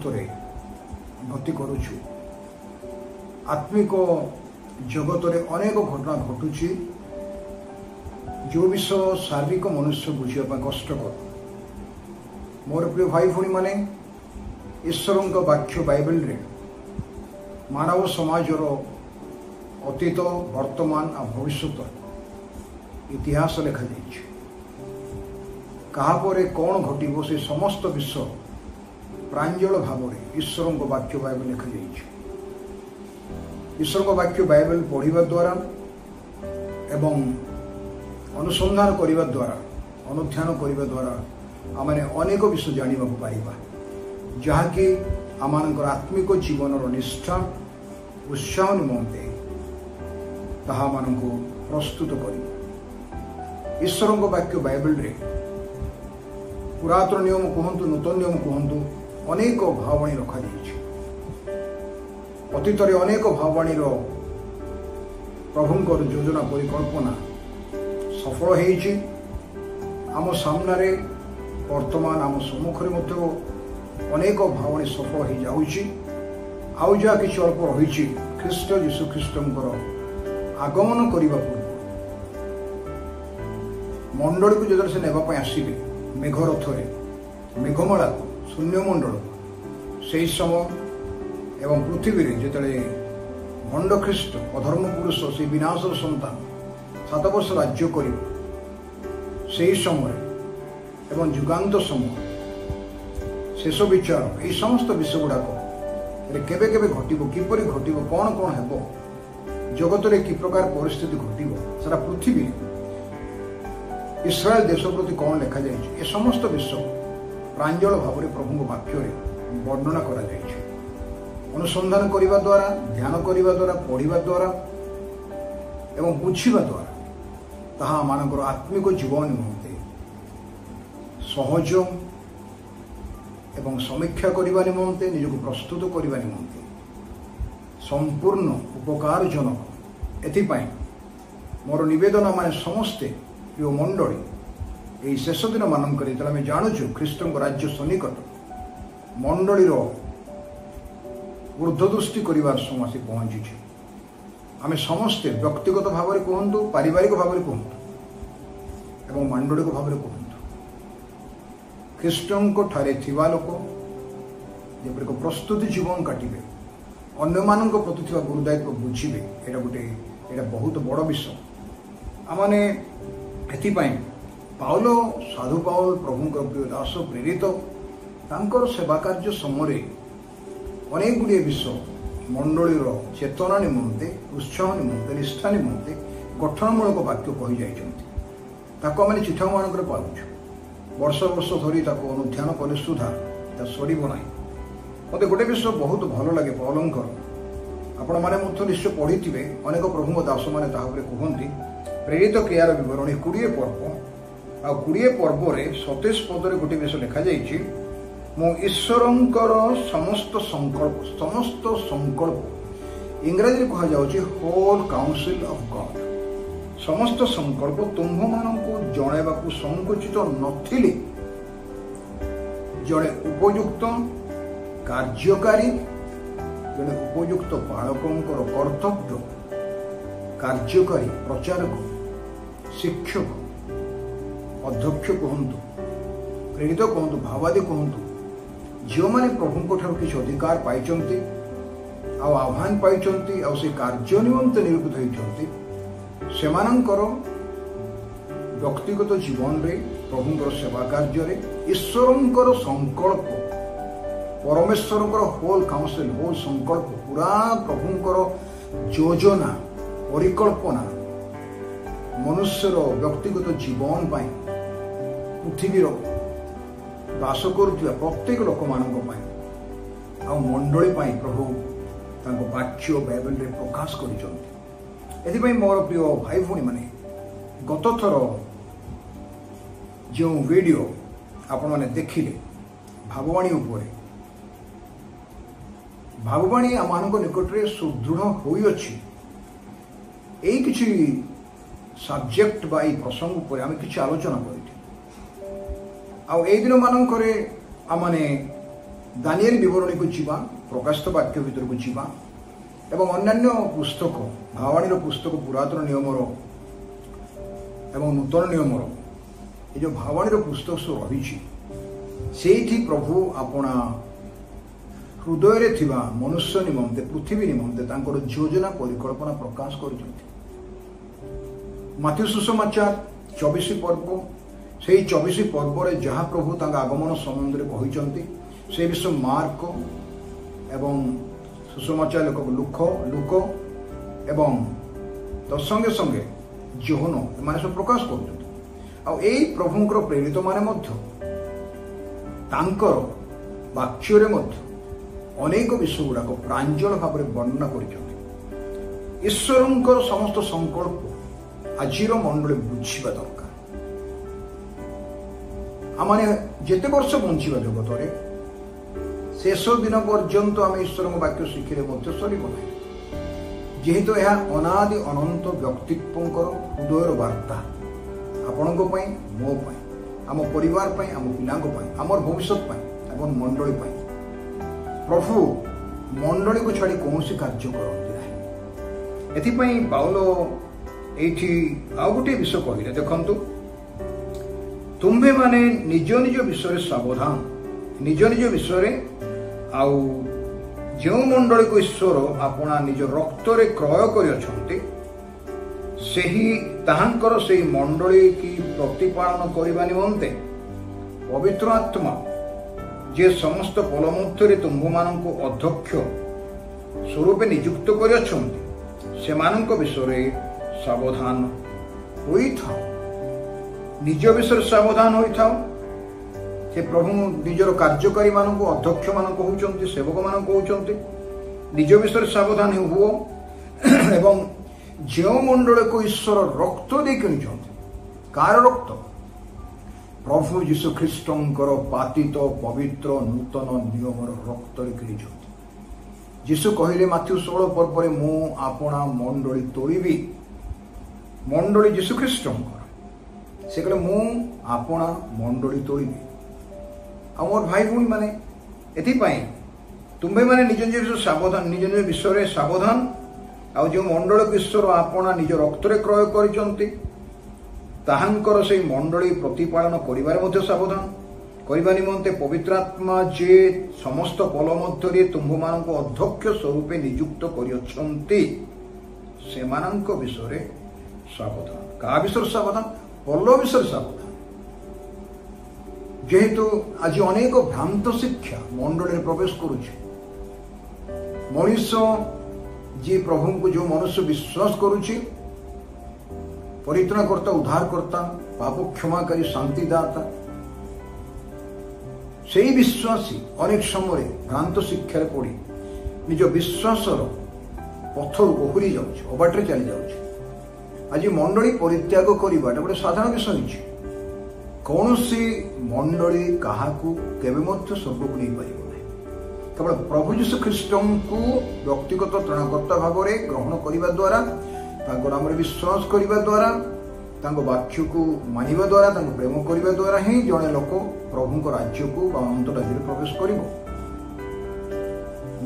ଜଗତରେ ଗତି କରୁଛୁ। ଆତ୍ମିକ ଜଗତରେ ଅନେକ ଘଟଣା ଘଟୁଛି ଯେଉଁ ବିଷୟ ଶାରୀରିକ ମନୁଷ୍ୟ ବୁଝିବା ପାଇଁ କଷ୍ଟକର। ମୋର ପ୍ରିୟ ଭାଇ ଭଉଣୀମାନେ, ଈଶ୍ୱରଙ୍କ ବାକ୍ୟ ବାଇବେଲରେ ମାନବ ସମାଜର ଅତୀତ, ବର୍ତ୍ତମାନ ଆଉ ଭବିଷ୍ୟତ ଇତିହାସ ଲେଖାଯାଇଛି। କାହା ପରେ କ'ଣ ଘଟିବ ସେ ସମସ୍ତ ବିଷୟ ପ୍ରାଞ୍ଜଳ ଭାବରେ ଈଶ୍ୱରଙ୍କ ବାକ୍ୟ ବାଇବେଲ ଲେଖାଯାଇଛି। ଈଶ୍ୱରଙ୍କ ବାକ୍ୟ ବାଇବେଲ ପଢ଼ିବା ଦ୍ୱାରା ଏବଂ ଅନୁସନ୍ଧାନ କରିବା ଦ୍ୱାରା, ଅନୁଧ୍ୟାନ କରିବା ଦ୍ୱାରା ଆମେ ଅନେକ ବିଷୟ ଜାଣିବାକୁ ପାରିବା, ଯାହାକି ଆମମାନଙ୍କର ଆତ୍ମିକ ଜୀବନର ନିଷ୍ଠା ଉତ୍ସାହ ନିମନ୍ତେ ତାହା ଆମମାନଙ୍କୁ ପ୍ରସ୍ତୁତ କରିବ। ଈଶ୍ୱରଙ୍କ ବାକ୍ୟ ବାଇବେଲରେ ପୁରାତନ ନିୟମ କୁହନ୍ତୁ, ନୂତନ ନିୟମ କୁହନ୍ତୁ, ଅନେକ ଭାବବାଣୀ ରଖାଯାଇଛି। ଅତୀତରେ ଅନେକ ଭାବବାଣୀର ପ୍ରଭୁଙ୍କର ଯୋଜନା ପରିକଳ୍ପନା ସଫଳ ହେଇଛି। ଆମ ସାମ୍ନାରେ ବର୍ତ୍ତମାନ ଆମ ସମ୍ମୁଖରେ ମଧ୍ୟ ଅନେକ ଭାବବାଣୀ ସଫଳ ହେଇଯାଉଛି। ଆଉ ଯାହା କିଛି ଅଳ୍ପ ରହିଛି, ଖ୍ରୀଷ୍ଟ ଯୀଶୁଖ୍ରୀଷ୍ଟଙ୍କର ଆଗମନ କରିବା ପୂର୍ବରୁ ମଣ୍ଡଳୀକୁ ଯେତେବେଳେ ସେ ନେବା ପାଇଁ ଆସିବେ ମେଘ ରଥରେ, ମେଘମାଳାକୁ, ଶୂନ୍ୟମଣ୍ଡଳକୁ, ସେହି ସମୟ ଏବଂ ପୃଥିବୀରେ ଯେତେବେଳେ ଭଣ୍ଡ ଖ୍ରୀଷ୍ଟ ଅଧର୍ମ ପୁରୁଷ ସେହି ବିନାଶର ସନ୍ତାନ 7 ବର୍ଷ ରାଜ୍ୟ କରିବ, ସେହି ସମୟରେ ଏବଂ ଯୁଗାନ୍ତ ସମୟ, ଶେଷ ବିଚାର, ଏହି ସମସ୍ତ ବିଷୟ ଗୁଡ଼ାକ କେବେ କେବେ ଘଟିବ, କିପରି ଘଟିବ, କ'ଣ କ'ଣ ହେବ, ଜଗତରେ କି ପ୍ରକାର ପରିସ୍ଥିତି ଘଟିବ, ସାରା ପୃଥିବୀରେ ଇସ୍ରାଏଲ ଦେଶ ପ୍ରତି କ'ଣ ଲେଖାଯାଇଛି, ଏ ସମସ୍ତ ବିଷୟ ପ୍ରାଞ୍ଜଳ ଭାବରେ ପ୍ରଭୁଙ୍କ ବାକ୍ୟରେ ବର୍ଣ୍ଣନା କରାଯାଇଛି। ଅନୁସନ୍ଧାନ କରିବା ଦ୍ୱାରା, ଧ୍ୟାନ କରିବା ଦ୍ୱାରା, ପଢ଼ିବା ଦ୍ୱାରା ଏବଂ ବୁଝିବା ଦ୍ୱାରା ତାହା ଆମମାନଙ୍କର ଆତ୍ମିକ ଜୀବନ ନିମନ୍ତେ ସହଜ ଏବଂ ସମୀକ୍ଷା କରିବା ନିମନ୍ତେ, ନିଜକୁ ପ୍ରସ୍ତୁତ କରିବା ନିମନ୍ତେ ସମ୍ପୂର୍ଣ୍ଣ ଉପକାରଜନକ। ଏଥିପାଇଁ ମୋର ନିବେଦନ, ମାନେ ସମସ୍ତେ ପ୍ରିୟ ମଣ୍ଡଳୀ, ଏହି ଶେଷ ଦିନମାନଙ୍କରେ ଯେତେବେଳେ ଆମେ ଜାଣୁଛୁ ଖ୍ରୀଷ୍ଟଙ୍କ ରାଜ୍ୟ ସନ୍ନିକଟ, ମଣ୍ଡଳୀର ଊର୍ଦ୍ଧ୍ୱଦୃଷ୍ଟି କରିବାର ସମୟ ଆସି ପହଞ୍ଚିଛି। ଆମେ ସମସ୍ତେ ବ୍ୟକ୍ତିଗତ ଭାବରେ କୁହନ୍ତୁ, ପାରିବାରିକ ଭାବରେ କୁହନ୍ତୁ ଏବଂ ମାଣ୍ଡଳିକ ଭାବରେ କୁହନ୍ତୁ, ଖ୍ରୀଷ୍ଟଙ୍କ ଠାରେ ଥିବା ଲୋକ ଯେପରି ଏକ ପ୍ରସ୍ତୁତି ଜୀବନ କାଟିବେ, ଅନ୍ୟମାନଙ୍କ ପ୍ରତି ଥିବା ଗୁରୁଦାୟିତ୍ୱ ବୁଝିବେ, ଏଇଟା ବହୁତ ବଡ଼ ବିଷୟ। ଆମମାନେ ଏଥିପାଇଁ ପାଉଲ, ସାଧୁ ପାଉଲ, ପ୍ରଭୁଙ୍କର ପ୍ରିୟ ଦାସ, ପ୍ରେରିତ, ତାଙ୍କର ସେବା କାର୍ଯ୍ୟ ସମୟରେ ଅନେକ ଗୁଡ଼ିଏ ବିଷୟ ମଣ୍ଡଳୀର ଚେତନା ନିମନ୍ତେ, ଉତ୍ସାହ ନିମନ୍ତେ, ନିଷ୍ଠା ନିମନ୍ତେ ଗଠନମୂଳକ ବାକ୍ୟ କହିଯାଇଛନ୍ତି। ତାକୁ ଆମେ ଚିଠାମାନଙ୍କରେ ପାଉଛୁ। ବର୍ଷ ବର୍ଷ ଧରି ତାକୁ ଅନୁଧ୍ୟାନ କଲେ ସୁଦ୍ଧା ତାହା ସରିବ ନାହିଁ। ମୋତେ ଗୋଟେ ବିଷୟ ବହୁତ ଭଲ ଲାଗେ ପାଉଲଙ୍କର, ଆପଣମାନେ ମଧ୍ୟ ନିଶ୍ଚୟ ପଢ଼ିଥିବେ, ଅନେକ ପ୍ରଭୁଙ୍କ ଦାସମାନେ ତାହା ଉପରେ କୁହନ୍ତି। ପ୍ରେରିତ କ୍ରିୟାର ବିବରଣୀ 20 ପର୍ବ, ଆଉ 20 ପର୍ବରେ 27 ପଦରେ ଗୋଟିଏ ବିଷୟ ଲେଖାଯାଇଛି, ମୁଁ ଈଶ୍ୱରଙ୍କର ସମସ୍ତ ସଂକଳ୍ପ, ଇଂରାଜୀରେ କୁହାଯାଉଛି ହୋଲ୍ କାଉନସିଲ୍ ଅଫ୍ ଗଡ୍, ସମସ୍ତ ସଂକଳ୍ପ ତୁମ୍ଭମାନଙ୍କୁ ଜଣାଇବାକୁ ସଂକୁଚିତ ନଥିଲି। ଜଣେ ଉପଯୁକ୍ତ କାର୍ଯ୍ୟକାରୀ, ଜଣେ ଉପଯୁକ୍ତ ବାଳକଙ୍କର କର୍ତ୍ତବ୍ୟ କାର୍ଯ୍ୟକାରୀ, ପ୍ରଚାରକ, ଶିକ୍ଷକ, ଅଧ୍ୟକ୍ଷ କୁହନ୍ତୁ, ପ୍ରେରିତ କୁହନ୍ତୁ, ଭାବାଦୀ କୁହନ୍ତୁ, ଯେଉଁମାନେ ପ୍ରଭୁଙ୍କ ଠାରୁ କିଛି ଅଧିକାର ପାଇଛନ୍ତି ଆଉ ଆହ୍ୱାନ ପାଇଛନ୍ତି ଆଉ ସେ କାର୍ଯ୍ୟ ନିମନ୍ତେ ନିରୂପିତ ହୋଇଛନ୍ତି, ସେମାନଙ୍କର ବ୍ୟକ୍ତିଗତ ଜୀବନରେ, ପ୍ରଭୁଙ୍କର ସେବା କାର୍ଯ୍ୟରେ ଈଶ୍ୱରଙ୍କର ସଂକଳ୍ପ, ପରମେଶ୍ୱରଙ୍କର ହୋଲ୍ କାଉନସିଲ୍, ହୋଲ୍ ସଂକଳ୍ପ, ପୁରା ପ୍ରଭୁଙ୍କର ଯୋଜନା, ପରିକଳ୍ପନା ମନୁଷ୍ୟର ବ୍ୟକ୍ତିଗତ ଜୀବନ ପାଇଁ, ପୃଥିବୀର ବାସ କରୁଥିବା ପ୍ରତ୍ୟେକ ଲୋକମାନଙ୍କ ପାଇଁ ଆଉ ମଣ୍ଡଳୀ ପାଇଁ ପ୍ରଭୁ ତାଙ୍କ ବାକ୍ୟ ବାଇବେଲରେ ପ୍ରକାଶ କରିଛନ୍ତି। ଏଥିପାଇଁ ମୋର ପ୍ରିୟ ଭାଇ ଭଉଣୀମାନେ, ଗତ ଥର ଯେଉଁ ଭିଡ଼ିଓ ଆପଣମାନେ ଦେଖିଲେ ଭାବବାଣୀ ଉପରେ, ଭାବବାଣୀ ଆମମାନଙ୍କ ନିକଟରେ ସୁଦୃଢ଼ ହୋଇଅଛି। ଏଇ କିଛି ସବଜେକ୍ଟ ବା ଏଇ ପ୍ରସଙ୍ଗ ଉପରେ ଆମେ କିଛି ଆଲୋଚନା କରିଛୁ। ଆଉ ଏଇ ଦିନମାନଙ୍କରେ ଆମମାନେ दानिएल विवरणी को जीवा प्रकाशित वाक्य भीतर को जीवा एवं अन्यान्य पुस्तक भावाणी पुस्तक पुरातन नियमर एवं नूतन नियमर ये जो भावाणी पुस्तक सब रही से प्रभु अपना हृदय थिबा मनुष्य निमंते पृथ्वी निमंते तांकर योजना परिकल्पना प्रकाश कर माथ्यू सुसमाचार 24 पर्व से 24 पर्व जहाँ प्रभु तांका आगमन संबंध में कहते से विषय मार्क एवं सुसमाचार लुक एवं तो संगे संगे जोहन एम सब प्रकाश कर प्रभुंकर प्रेरित माने वाक्य अनेक विषय गुड़ाक प्रांजल भाव में वर्णना कर ईश्वर समस्त संकल्प आज मंडली बुझा दरकार आम जिते वर्ष बंचा जगत में शेष दिन पर्यंत आम ईश्वर वाक्य शिखिले सर जेहेतु यह अनादि अनंत व्यक्तित्व हृदय वार्ता आपण मो आम परिवार आम पिला आम भविष्य मंडली प्रभु मंडली को छाड़ी कौन कार्य करती ना ए पाउल ये आउ गोटे विषय कहले देखु तुम्भे माने निज निज विषय सावधान निज निज विषय आउ जो मंडली को ईश्वर अपना निज रक्त रे क्रय कर मंडली की प्रतिपालन करने निमंते पवित्र आत्मा जे समस्त पल मध्य तुम्भ मान अध्यक्ष स्वरूप नियुक्त कर विषय सावधान होइथाओ निज विषय सावधान होइथाओ से प्रभु निजर कार्यकारी मान अध्यक्ष मान कहते सेवक मान कहते निज विषय सावधान हुओ एवं जो मंडल को ईश्वर रक्त दे किनिछंती कार रक्त प्रभु यीशु ख्रीष्टंकर पातित पवित्र नूतन नियमर रक्त किनिछंती यीशु कहले माथ्यू 16 पर्व मु आपणा मंडली तोड़बी मंडली यीशु ख्रीष्टंकर से कहले मु आपणा मंडली तोड़बी आमर भाई भूणी माने एथिपाई तुम्भे माने निज निज विषय सावधान निज निज विषय सावधान आउ जो मंडल ईश्वर आपना निज रक्त क्रय करिसंती ताहांकर से मंडली प्रतिपालन करिबार मध्य सावधान करबा निमंते पवित्रात्मा जे समस्त पल मध्य तुम्भ मान अध्यक्ष स्वरूप नियुक्त करिसंती सेमानंक विषय सावधान का विषय सावधान पल विषय सावधान जेहेतु आज अनेक भ्रांत शिक्षा मंडली प्रवेश करुचे मनुष्य जी प्रभु को जो मनुष्य विश्वास करुचे परित्राणकर्ता उद्धारकर्ता पाप क्षमाकारी शांतिदाता से विश्वासी अनेक समय भ्रांत शिक्षार पड़ी निज विश्वासर पथर ओहरी जाबाटे चली जाऊँ आज मंडली परित्याग करवा गोटे साधारण विषय कौन सी मंडली क्या स्वर्ग को नहीं पार केवल प्रभु यीशु ख्रीष्ट को व्यक्तिगत त्राणकर्ता भाव में ग्रहण करने द्वारा नाम विश्वास करने द्वारा वाक्य को मानिबा द्वारा प्रेम करने द्वारा ही जड़े लोक प्रभु राज्य को अनंत राज्य प्रवेश कर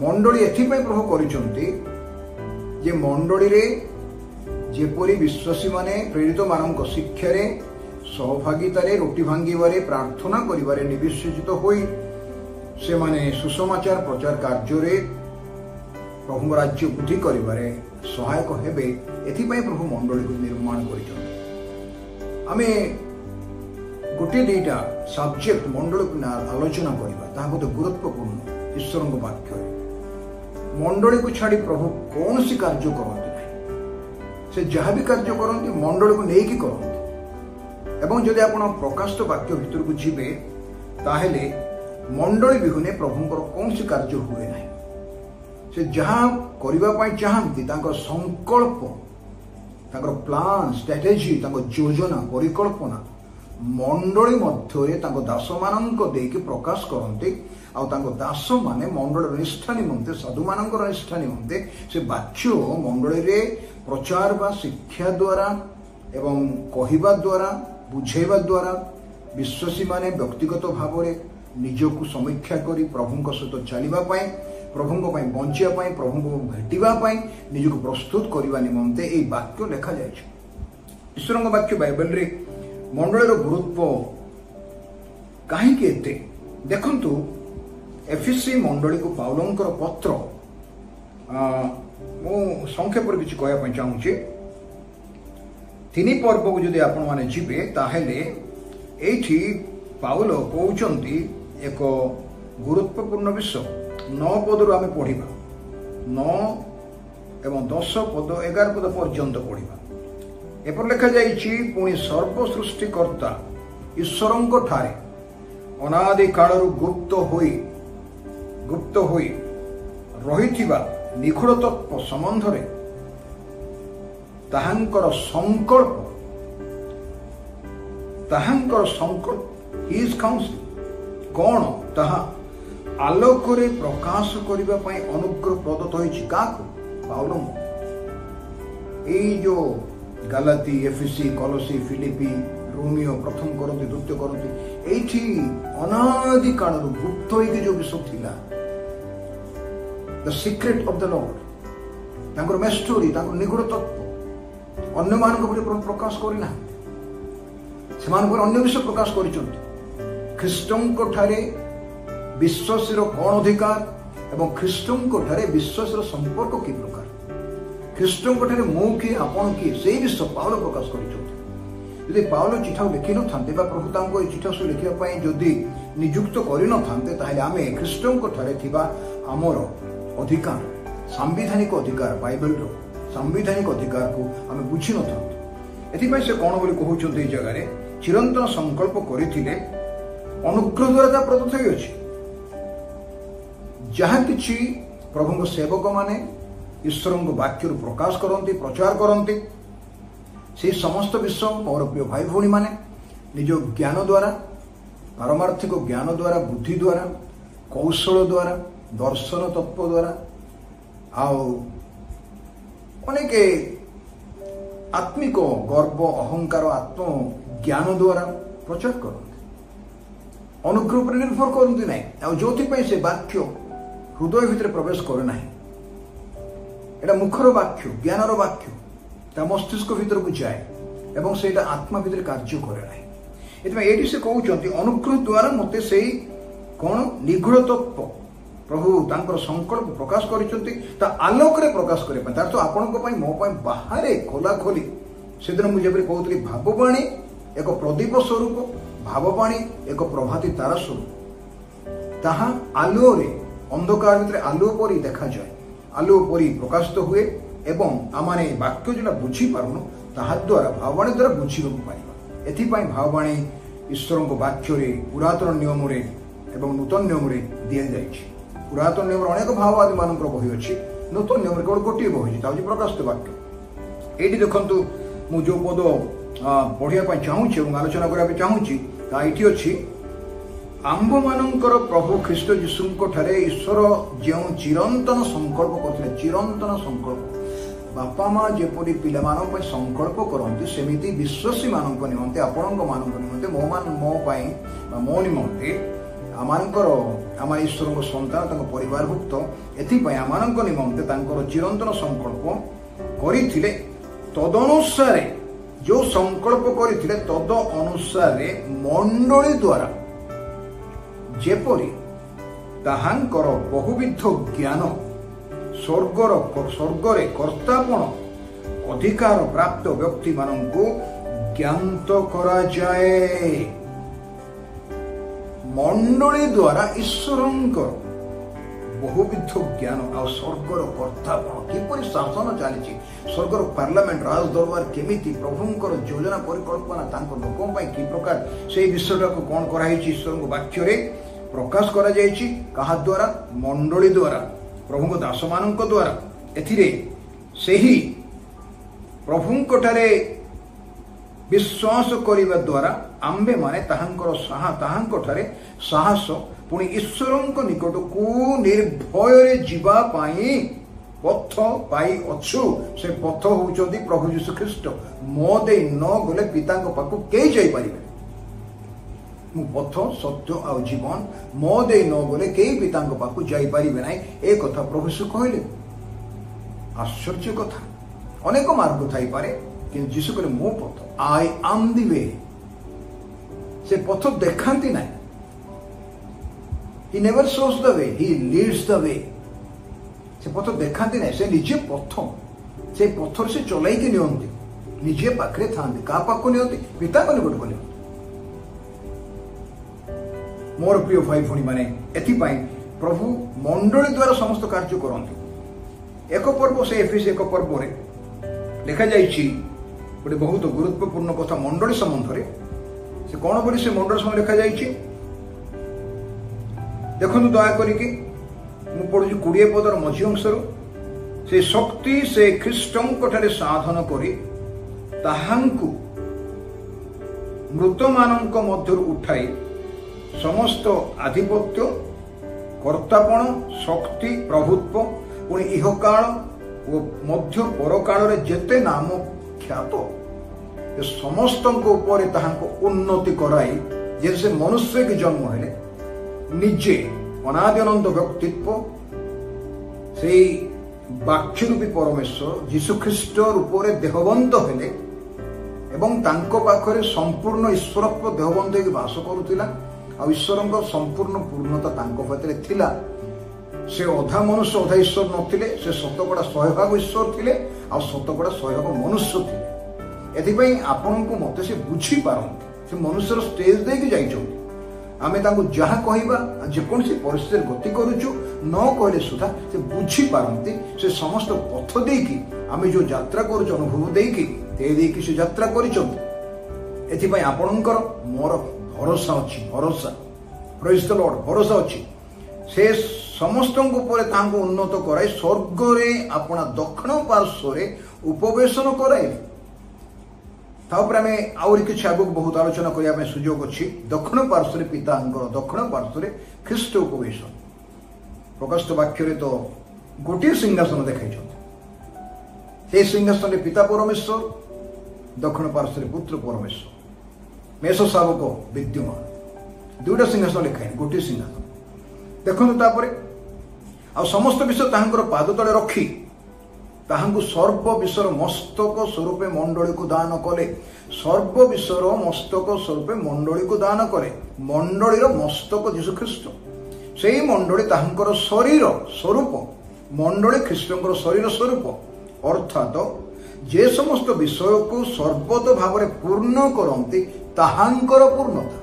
मंडली एथिपाई प्रभु करिसंती जे मंडली रे जेपरी विश्वासी माने प्रेरित मानक शिक्षा सहभागितारे रोटी भांगिबारे प्रार्थना करिबारे निविश्चित होई से माने सुसमाचार प्रचार कार्य प्रभु राज्य वृद्धि करिबारे सहायक हेबे एथिपाई प्रभु मंडली को निर्माण करिसंती आमे गोटे दुईटा सब्जेक्ट मंडल को आलोचना करवा बहुत गुरुत्वपूर्ण ईश्वर वाक्य मंडली को छाड़ी प्रभु कौन सी कार्य करते ना से जहाँ भी कार्य करते मंडली को लेकिन करते एवं जदि आप प्रकाशित वाक्य भीतर को जीवे ताहेले मंडली विहुने प्रभुंकर कौन सी कार्य हुए ना से जहाँ करने चाहती संकल्प प्लान स्ट्रेटेजी योजना परिकल्पना मंडली मध्य दास मान प्रकाश करते दास माने मंडल निष्ठा निमंते साधु मान निष्ठा निमंते से वाक्य मंडली रे प्रचार बा शिक्षा द्वारा एवं कहवा द्वारा बुझेवा द्वारा विश्वासी माने व्यक्तिगत भाव में ନିଜକୁ ସମୀକ୍ଷା କରି ପ୍ରଭୁଙ୍କ ସହିତ ଚାଲିବା ପାଇଁ, ପ୍ରଭୁଙ୍କ ପାଇଁ ବଞ୍ଚିବା ପାଇଁ, ପ୍ରଭୁଙ୍କୁ ଭେଟିବା ପାଇଁ ନିଜକୁ ପ୍ରସ୍ତୁତ କରିବା ନିମନ୍ତେ ଏହି ବାକ୍ୟ ଲେଖାଯାଇଛି। ଈଶ୍ୱରଙ୍କ ବାକ୍ୟ ବାଇବେଲରେ ମଣ୍ଡଳୀର ଗୁରୁତ୍ୱ କାହିଁକି ଏତେ? ଦେଖନ୍ତୁ, ଏଫେସୀ ମଣ୍ଡଳୀକୁ ପାଉଲଙ୍କର ପତ୍ର, ମୁଁ ସଂକ୍ଷେପରେ କିଛି କହିବା ପାଇଁ ଚାହୁଁଛି। 3 ପର୍ବକୁ ଯଦି ଆପଣମାନେ ଯିବେ ତାହେଲେ ଏଇଠି ପାଉଲ କହୁଛନ୍ତି ଏକ ଗୁରୁତ୍ୱପୂର୍ଣ୍ଣ ବିଷୟ। 9 ପଦରୁ ଆମେ ପଢ଼ିବା, 9 ଏବଂ 10 ପଦ 11 ପଦ ପର୍ଯ୍ୟନ୍ତ ପଢ଼ିବା। ଏପରି ଲେଖାଯାଇଛି, ପୁଣି ସର୍ବ ସୃଷ୍ଟିକର୍ତ୍ତା ଈଶ୍ୱରଙ୍କ ଠାରେ ଅନାଦି କାଳରୁ ଗୁପ୍ତ ହୋଇ ରହିଥିବା ନିଖୁଣ ତତ୍ତ୍ୱ ସମ୍ବନ୍ଧରେ ତାହାଙ୍କର ସଂକଳ୍ପ ହିଜ୍ କାଉନ୍ସିଲ କଣ ତାହା ଆଲୋକରେ ପ୍ରକାଶ କରିବା ପାଇଁ ଅନୁଗ୍ରହ ପ୍ରଦତ୍ତ ହୋଇଛି। କାହାକୁ? ପାଉଲଙ୍କୁ। ଏଇ ଯୋଉ ଗାଲାତି, ଏଫେସୀ, କଲୋସି, ଫିଲିପି, ରୋମିଓ, ପ୍ରଥମ କରନ୍ତି, ଦ୍ୱିତୀୟ କରନ୍ତି, ଏଇଠି ଅନାଦି କାଳରୁ ଗୁପ୍ତ ହେଇକି ଯୋଉ ବିଷୟ ଥିଲା, ଦ ସିକ୍ରେଟ ଅଫ ଦ ଲର୍ଡ, ତାଙ୍କର ମେଷ୍ଟୋରୀ, ତାଙ୍କର ନିଗୁଡ ତତ୍ତ୍ୱ ଅନ୍ୟମାନଙ୍କ ଉପରେ ପ୍ରକାଶ କରିନାହାନ୍ତି। ସେମାନଙ୍କ ଉପରେ ଅନ୍ୟ ବିଷୟ ପ୍ରକାଶ କରିଛନ୍ତି। ଖ୍ରୀଷ୍ଟଙ୍କ ଠାରେ ବିଶ୍ୱାସୀର କଣ ଅଧିକାର ଏବଂ ଖ୍ରୀଷ୍ଟଙ୍କ ଠାରେ ବିଶ୍ୱାସର ସମ୍ପର୍କ କି ପ୍ରକାର, ଖ୍ରୀଷ୍ଟଙ୍କ ଠାରେ ମୁଁ କିଏ, ଆପଣ କିଏ, ସେଇ ବିଷୟ ପାଉଲ ପ୍ରକାଶ କରିଛନ୍ତି। ଯଦି ପାଉଲ ଚିଠାକୁ ଲେଖିନଥାନ୍ତେ ବା ପ୍ରଭୁ ତାଙ୍କୁ ଏହି ଚିଠା ସବୁ ଲେଖିବା ପାଇଁ ଯଦି ନିଯୁକ୍ତ କରିନଥାନ୍ତେ, ତାହେଲେ ଆମେ ଖ୍ରୀଷ୍ଟଙ୍କ ଠାରେ ଥିବା ଆମର ଅଧିକାର, ସାମ୍ବିଧାନିକ ଅଧିକାର, ବାଇବେଲର ସାମ୍ବିଧାନିକ ଅଧିକାରକୁ ଆମେ ବୁଝିନଥାନ୍ତୁ। ଏଥିପାଇଁ ସେ କଣ ବୋଲି କହୁଛନ୍ତି ଏଇ ଜାଗାରେ, ଚିରନ୍ତନ ସଂକଳ୍ପ କରିଥିଲେ ଅନୁଗ୍ରହ ଦ୍ୱାରା ତା ପ୍ରଦତ୍ତ ହୋଇଅଛି। ଯାହା କିଛି ପ୍ରଭୁଙ୍କ ସେବକମାନେ ଈଶ୍ୱରଙ୍କ ବାକ୍ୟରୁ ପ୍ରକାଶ କରନ୍ତି, ପ୍ରଚାର କରନ୍ତି, ସେହି ସମସ୍ତ ବିଷୟ ମୋର ପ୍ରିୟ ଭାଇ ଭଉଣୀମାନେ ନିଜ ଜ୍ଞାନ ଦ୍ୱାରା, ପାରମାର୍ଥିକ ଜ୍ଞାନ ଦ୍ୱାରା, ବୁଦ୍ଧି ଦ୍ୱାରା, କୌଶଳ ଦ୍ୱାରା, ଦର୍ଶନ ତତ୍ତ୍ୱ ଦ୍ୱାରା, ଆଉ ଅନେକ ଆତ୍ମିକ ଗର୍ବ, ଅହଙ୍କାର, ଆତ୍ମଜ୍ଞାନ ଦ୍ୱାରା ପ୍ରଚାର କରନ୍ତି। ଅନୁଗ୍ରହ ଉପରେ ନିର୍ଭର କରନ୍ତି ନାହିଁ। ଆଉ ଯୋଉଥିପାଇଁ ସେ ବାକ୍ୟ ହୃଦୟ ଭିତରେ ପ୍ରବେଶ କରେ ନାହିଁ। ଏଇଟା ମୁଖର ବାକ୍ୟ, ଜ୍ଞାନର ବାକ୍ୟ, ତା ମସ୍ତିଷ୍କ ଭିତରକୁ ଯାଏ ଏବଂ ସେଇଟା ଆତ୍ମା ଭିତରେ କାର୍ଯ୍ୟ କରେ ନାହିଁ। ଏଥିପାଇଁ ଏଇଠି ସେ କହୁଛନ୍ତି, ଅନୁଗ୍ରହ ଦ୍ୱାରା ମୋତେ ସେଇ କଣ ନିଗୁଡ ତତ୍ତ୍ୱ ପ୍ରଭୁ ତାଙ୍କର ସଂକଳ୍ପ ପ୍ରକାଶ କରିଛନ୍ତି, ତା ଆଲୋକରେ ପ୍ରକାଶ କରିବା ପାଇଁ। ତାର ତ ଆପଣଙ୍କ ପାଇଁ, ମୋ ପାଇଁ ବାହାରେ ଖୋଲା ଖୋଲି, ସେଦିନ ମୁଁ ଯେପରି କହୁଥିଲି, ଭାବବାଣୀ ଏକ ପ୍ରଦୀପ ସ୍ୱରୂପ, ଭାବବାଣୀ ଏକ ପ୍ରଭାତୀ ତାରା ସ୍ୱରୂପ। ତାହା ଆଲୁଅରେ, ଅନ୍ଧକାର ଭିତରେ ଆଲୁଅ ପରି ଦେଖାଯାଏ, ଆଲୁଅ ପରି ପ୍ରକାଶିତ ହୁଏ ଏବଂ ଆମେ ବାକ୍ୟ ଯୋଉଟା ବୁଝିପାରୁନୁ ତାହା ଦ୍ୱାରା, ଭାବବାଣୀ ଦ୍ୱାରା ବୁଝିବାକୁ ପାରିବା। ଏଥିପାଇଁ ଭାବବାଣୀ ଈଶ୍ୱରଙ୍କ ବାକ୍ୟରେ ପୁରାତନ ନିୟମରେ ଏବଂ ନୂତନ ନିୟମରେ ଦିଆଯାଇଛି। ପୁରାତନ ନିୟମରେ ଅନେକ ଭାବବାଦୀ ମାନଙ୍କର ବହି ଅଛି, ନୂତନ ନିୟମରେ କେବଳ ଗୋଟିଏ ବହି ଅଛି, ତା ହେଉଛି ପ୍ରକାଶିତ ବାକ୍ୟ। ଏଇଠି ଦେଖନ୍ତୁ, ମୁଁ ଯୋଉ ପଦ ପଢିବା ପାଇଁ ଚାହୁଁଛି ଏବଂ ଆଲୋଚନା କରିବା ପାଇଁ ଚାହୁଁଛି, ତାହା ଏଇଠି ଅଛି, ଆମ୍ଭମାନଙ୍କର ପ୍ରଭୁ ଖ୍ରୀଷ୍ଟ ଯୀଶୁଙ୍କ ଠାରେ ଈଶ୍ୱର ଯେଉଁ ଚିରନ୍ତନ ସଂକଳ୍ପ କରିଥିଲେ, ଚିରନ୍ତନ ସଂକଳ୍ପ, ବାପା ମା ଯେପରି ପିଲାମାନଙ୍କ ପାଇଁ ସଂକଳ୍ପ କରନ୍ତି, ସେମିତି ବିଶ୍ୱାସୀ ମାନଙ୍କ ନିମନ୍ତେ, ଆପଣଙ୍କ ମାନଙ୍କ ନିମନ୍ତେ, ମୋ ପାଇଁ ବା ମୋ ନିମନ୍ତେ, ଆମ ଈଶ୍ୱରଙ୍କ ସନ୍ତାନ, ତାଙ୍କ ପରିବାରଭୁକ୍ତ, ଏଥିପାଇଁ ଆମମାନଙ୍କ ନିମନ୍ତେ ତାଙ୍କର ଚିରନ୍ତନ ସଂକଳ୍ପ କରିଥିଲେ। ତଦନୁସାରେ ଯୋଉ ସଂକଳ୍ପ କରିଥିଲେ, ତଦ ଅନୁସାରେ ମଣ୍ଡଳୀ ଦ୍ୱାରା ଯେପରି ତାହାଙ୍କର ବହୁବିଧ ଜ୍ଞାନ, ସ୍ୱର୍ଗରେ କର୍ତ୍ତାପଣ ଅଧିକାର ପ୍ରାପ୍ତ ବ୍ୟକ୍ତିମାନଙ୍କୁ ଜ୍ଞାତ କରାଯାଏ। ମଣ୍ଡଳୀ ଦ୍ୱାରା ଈଶ୍ୱରଙ୍କର ବହୁବିଧ ଜ୍ଞାନ ଆଉ ସ୍ୱର୍ଗର କର୍ତ୍ତାପଣ, କିପରି ଶାସନ ଚାଲିଛି, ସ୍ୱର୍ଗର ପାର୍ଲାମେଣ୍ଟ, ରାଜ ଦରବାର କେମିତି, ପ୍ରଭୁଙ୍କର ଯୋଜନା ପରିକଳ୍ପନା ତାଙ୍କ ଲୋକଙ୍କ ପାଇଁ କି ପ୍ରକାର, ସେଇ ବିଷୟଟାକୁ କଣ କରାଯାଇଛି, ଈଶ୍ୱରଙ୍କ ବାକ୍ୟରେ ପ୍ରକାଶ କରାଯାଇଛି। କାହା ଦ୍ୱାରା? ମଣ୍ଡଳୀ ଦ୍ୱାରା, ପ୍ରଭୁଙ୍କ ଦାସମାନଙ୍କ ଦ୍ୱାରା। ଏଥିରେ ସେହି ପ୍ରଭୁଙ୍କଠାରେ ବିଶ୍ୱାସ କରିବା ଦ୍ୱାରା ଆମ୍ଭେମାନେ ତାହାଙ୍କଠାରେ ସାହସ, ପୁଣି ଈଶ୍ୱରଙ୍କ ନିକଟକୁ ନିର୍ଭୟରେ ଯିବା ପାଇଁ ପଥ ପାଇଅଛୁ। ସେ ପଥ ହେଉଛନ୍ତି ପ୍ରଭୁ ଯୀଶୁ ଖ୍ରୀଷ୍ଟ। ମୋ ଦେଇ ନ ଗଲେ ପିତାଙ୍କ ପାଖକୁ କେହି ଯାଇପାରିବେ। मु पथ सत्य आ जीवन मो दे न गले कई पिता पाखु जापारे ना ए कथा प्रभु यीशु कहले। आश्चर्य कथा। अनेक मार्ग थाईपे कि जीशु कहले मो पथ आई एम द वे। से पथ देखाती ना, he never shows the way, he leads the way. से पथ देखाती ना, से निजे पथ से पथर से चलैक नियंती, निजे पाखे था क्या पाक नियंती पिता को निकट को नियंती। मोर प्रिय भाई भणी माने एथिपाई प्रभु मंडली द्वारा समस्त कार्य करते। एक पर्व से एफिस एक पर्व लिखा जाइए गोटे बहुत गुरुत्वपूर्ण कथा मंडली संबंध में। से कौन बोली से मंडली संबंध लिखा जाइए देखु दया करिकी मु पढ़ुची 20 पदर मझी अंशर। से शक्ति से ख्रीष्टंक ठारे साधन करी ताहांकु मृत मानक मध्य उठाई समस्त आधिपत्य कर्तापण शक्ति प्रभुत्व पुणी इहकाल और मध्य परकाल जेते नाम ख्यात समस्त उन्नति कराई जे से मनुष्य की जन्म है निजे अनादि अनंत व्यक्तित्व से वाक्य रूपी परमेश्वर जीशुख्रीष्ट रूप में देहबंत हेले एवं तांको पाखरे संपूर्ण ईश्वरत्व देहबंत होकर बास करुला। ईश्वर संपूर्ण पूर्णता तांको पाखरे थिला। से अधा मनुष्य अधा ईश्वर नथिले, से शतकड़ा 100 भाग ईश्वर थिले आ शतकड़ा 100 भाग मनुष्य थिले। एथिपई आपनको मते से बुझी पारंती से मनुष्यर स्टेज देके जाइछों। आमे तांको जहा कहिबा जेकोसी परिस्थिति गति करूछु न कहले सुधा से बुझी पारंती। से समस्त पथ देकी आमे जो यात्रा करूछु अनुभव देकी ते देकी से यात्रा करिछों। एथिपई आपणकर मोर भरोसा अछि, भरोसा प्रेज द लॉर्ड भरोसा अछि। से समस्त उन्नत कराई स्वर्ग रे अपना दक्षिण पार्श्व उपवेशन कराई। आउरी किछि आगु बहुत आलोचना करने सुजोग अच्छी। दक्षिण पार्श्व पिता दक्षिण पार्श्व ख्रीष्ट उपवेशन प्रकाशित वाक्य तो गोटे सिंहासन देखाई। से सिंहासन पिता परमेश्वर, दक्षिण पार्श्व पुत्र परमेश्वर, मेष शावक विद्यमान, दुईटा सिंहासन लिखाई गोटे सिंहासन। देखो आ समस्त विषय ताहांकर पाद तले रखी ताहांकु सर्व विश्वर मस्तक स्वरूप मंडली को दान कले। सर्व विश्वर मस्तक स्वरूप मंडली को दान करे। मंडलीर मस्तक जीशुख्रीष्ट, से मंडली ताहांकर शरीर स्वरूप। मंडली ख्रीष्टंकर शरीर स्वरूप अर्थात जे समस्त विषय को सर्वत भाव पूर्ण करती ताहांकर पूर्णता।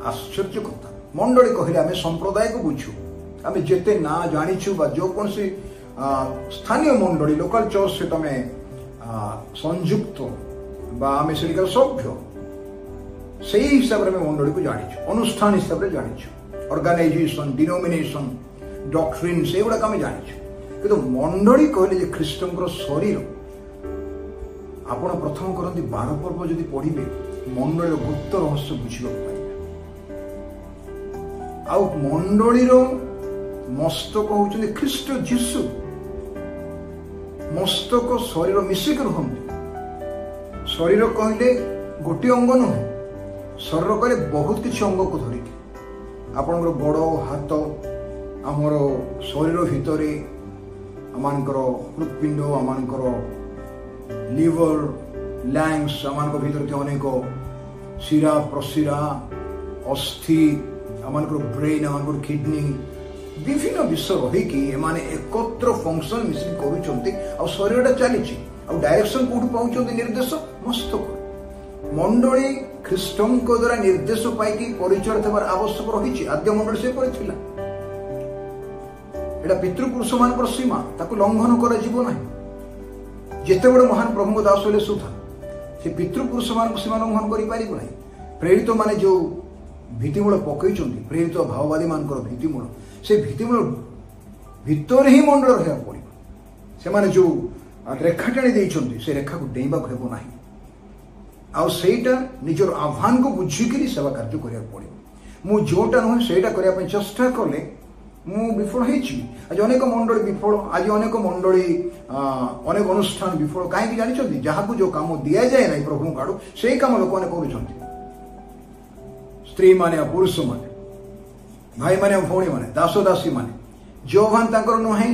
आश्चर्य कथा। मंडली कहले आमे संप्रदाय को बुझू, आमे जेते ना जानिछु बा जो कौन सी स्थानीय मंडली लोकल चर्च से तमे संयुक्त बा आमे सेलिकर सभ्य से हिसाब रे मंडली को जानिछु, अनुष्ठान हिसाब रे जानिछु, ऑर्गेनाइजेशन डिनोमिनेशन डॉक्ट्रिन से गुडा आमे जानिछु। किंतु मंडली कहले जे ख्रीष्टंकर शरीर आपण प्रथम करंती 12 पर्व जदि पढ़िबे मंडलीर गुप्त रहस्य बुझिबा पाइबे। आ मंडलीर मस्तक होउछन्ति ख्रीष्ट जीशु। मस्तक शरीर मिसिक रुहंती। शरीर कहले गोटे अंग नुहे, शरीर कहले बहुत किछि अंग को धरिकी आपनकर गोड़ हाथ आमर शरीर भितरे आमानकर हृदपिंड आमानकर लिवर लैंग्स आमानकर भितर अनेक शिरा प्रशिरा अस्थि आमानकर ब्रेन आमानकर किडनी विभिन्न विषय रहीकि एमाने एकत्र फंक्शन मिसिक करूचंती आ शरीरटा चलीची आ डायरेक्शन कोठु पाउचंती निर्देश मस्तक। मंडली ख्रीष्टंक द्वारा निर्देश पाइकी परिचालित होबार आवश्यक रही। आद्य मंडली से परिथिला एटा पितृपुरुष मानकर सीमा ताकु लंघन करा जीव नाही। जेते बड़ महान प्रभु दास होले सुधा से पितृपुरुष मानकर सीमा लंघन करि पारिबो नाही। प्रेरित माने जो भित्तिमूल पकईचंती प्रेरित भाववादी मानकर भित्तिमूल से भित्तिमूल भितर ही मंडल रहा पड़ो। से माने जो रेखा टाणी देइचंती से रेखा को डेइबा हेबो नाही। आ सेटा निजर आह्वान को बुझिकी सेवा कार्य करिया पड़ो। मु जोटा नुहे सेटा करिया पय चेष्टा कले मु विफल हेछि। आज अनेक मंडली विफल, आज अनेक मंडली अनेक अनुष्ठान विफल कहीं जानी जहाँ को जो कम दि जाए ना प्रभु आड़ू से कम लोक मैंने करुँच स्त्री माने पुरुष माने भाई माने भौणी माने दास दासी माने जो आह्वान तांकर नुहे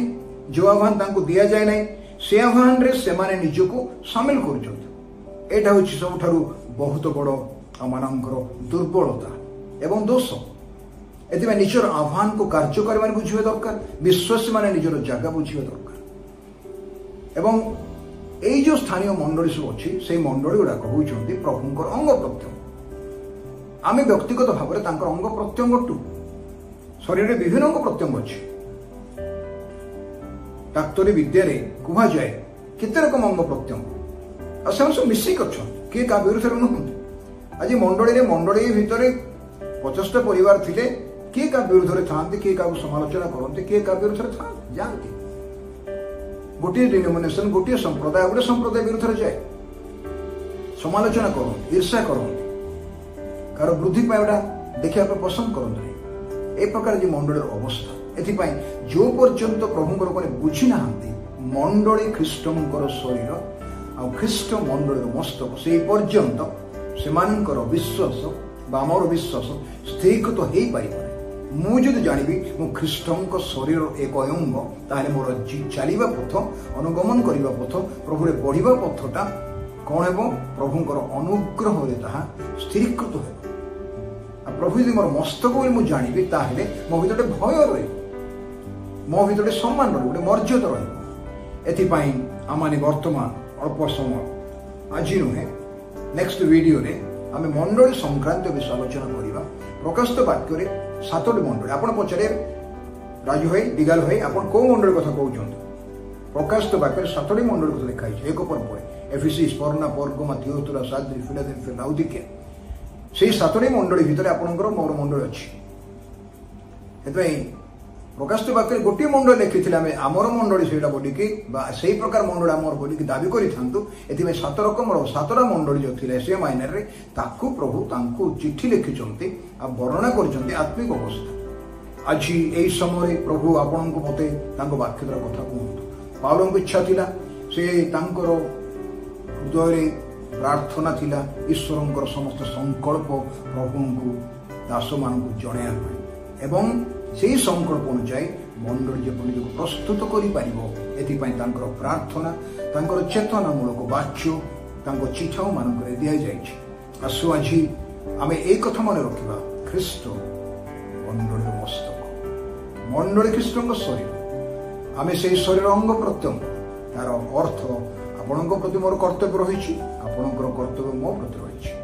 जो आह्वान तांको दिया जाए नहीं से आह्वान रे से माने निजको सामिल कर एटा हूँ सबुठारु बहुत बड़ आमर दुर्बलता एवं दोष एथि निजर आह्वान को कार्यकारी मैंने बुझे दरकार विश्वासी माने निजर जगह बुझे दरकार एवं এই जो स्थानीय मंडली सब अच्छी से मंडली गुड़ाक होती प्रभुंर अंग प्रत्यंग आम व्यक्तिगत भाव में अंग प्रत्यंग टू शरीर में विभिन्न अंग प्रत्यंग अच्छी डाक्तरी विद्या कह जाए केते रकम अंग प्रत्यंग आ सब मिसिक अच्छा किए क्या विरुद्ध नुहत आज मंडली भितर 50टा परिवार थे किए क्या विरुद्ध था किए क्या समालोचना करते किए क्या विरुद्ध था जाती गोटे डिनोमिनेशन गोटे संप्रदाय गोटे संप्रदाय विरुद्ध जाए समालोचना करते ईर्षा करते कार वृद्धि पाइबा देखा पसंद करते ए प्रकार जो मंडल अवस्था एथिपाई जो पर्यंत प्रभुंकर कोने बुझी नाहांती मंडली ख्रीष्टंकर शरीर आ ख्रीष्ट मंडल मस्तक से पर्यंत सेमानकर विश्वास बा आमर विश्वास स्थिरीकृत हो पारिबो मुझे जानी मु ख्रीष्टंक शरीर एक अंग ताहले मोर चलिबा पथ अनुगमन करिबा पथ प्रभुरे बढ़िबा पथटा कौन हेबो प्रभुंकर अनुग्रह रे ताहा स्थिरीकृत हेबो प्रभु यदि मोर मस्तक बोली मु जानिबी ताहले मो भितरे भय रही मो भितरे सम्मान रही गोटे मर्यादा रही एथिपाई आमाने वर्तमान अल्प समय आज नुहे नेक्स्ट वीडियो रे आमे मंडली संक्रांत विषय आलोचना करिबा प्रकाशित वाक्य 7टी मंडली आपण पचारे राजू भाई दिगाल भाई आपण को मंडली कथा कहउछन प्रकाशित वाक्य 7टी मंडली कथा लिखा है एक पर पर एफिसिस स्मरणा पर्गमा थियोतुरा साद्री फिलाडेल्फिया लाउदिकिया से 7टी मंडली भितर आपणकर मोर मंडली अछि एतै प्रकाशित वाक्य गोटे मंडली लिखिथिले आमे आमर मंडली सेटा बोलिकी बा सेही प्रकार मंडली आमर बोलिकी दाबी करिथांतु एथिमे 7 रकम 7टा मंडली जो थिले से माइनर रे ताकू प्रभु तांकू चिट्ठी लिखिचंती आ वर्णना करचंती आत्मिक अवस्था आज एही समय प्रभु आपन को मते तांको वाक्य द्वारा कथा कहंतु पाउलंको इच्छा थिला से तांकर हृदय रे प्रार्थना थिला ईश्वरंकर समस्त संकल्प प्रभुंकु दास मानकु जणाया एवं से संकल्प अनुसार मंडली जेपरि प्रस्तुत कर प्रार्थना चेतनामूलक वाच्य चिठा मानक दि जाए आसु आज आम एक कथा मन रखा ख्रीष्ट मंडली मस्तक मंडली ख्रीष्ट शरीर आम से शरीर अंग प्रत्यंग तार अर्थ आपण प्रति मोर कर्तव्य रही आपणकर कर्तव्य मो प्रति रही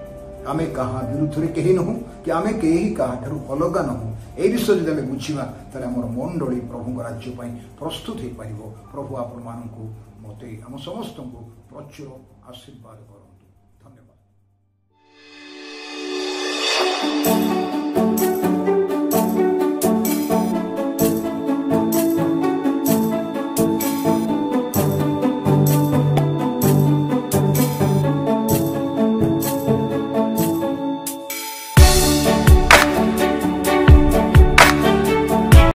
आम क्या विरुद्ध कहीं नुह कि आम कहीं क्या अलग नुह ए विषय जब आम बुझा तेल आम मंडली प्रभु राज्य प्रस्तुत हो पार प्रभु आपण मानक मत आम समस्त को प्रचुर आशीर्वाद कर।